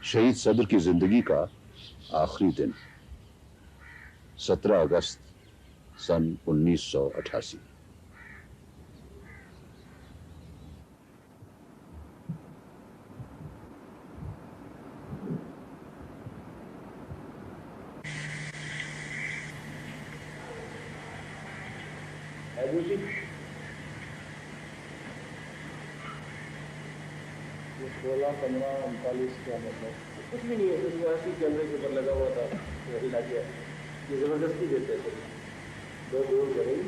शहीद सदर की जिंदगी का आखिरी दिन 17 अगस्त सन 1988। ये 16, 15, 39 क्या मतलब कुछ भी नहीं है, सिर्फ ऐसे ही कैमरे के ऊपर लगा हुआ था, वही लग गया। ये जबरदस्ती देते थे, दो दूर करें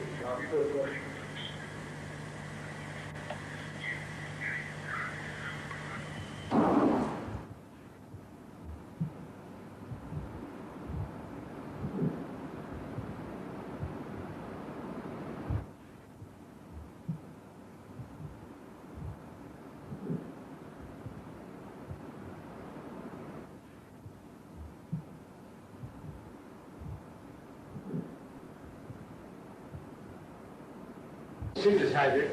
decided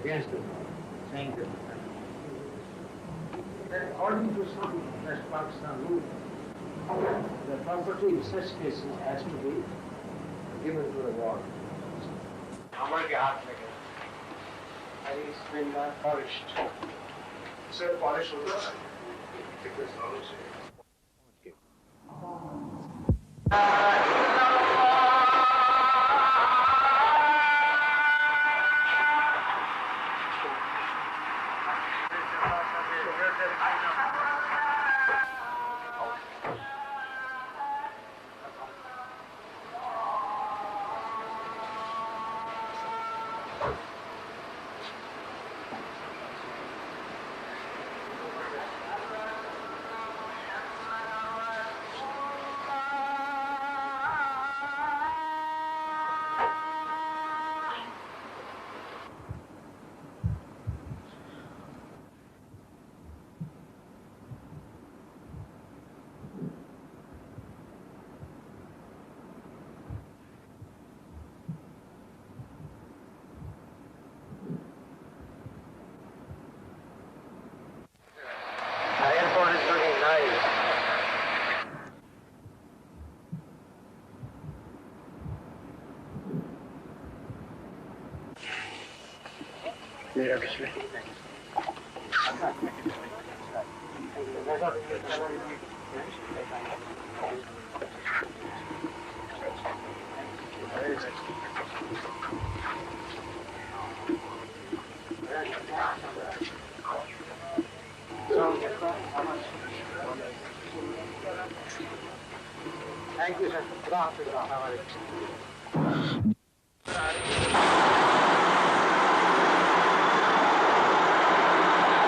against it, saying that according to some West Pakistan rule, the property in such cases has to be given to the ward. Amar ke haath mein gaya. And it's been polished. Sir, polish होता है? Thickness knowledge. Thank you, sir.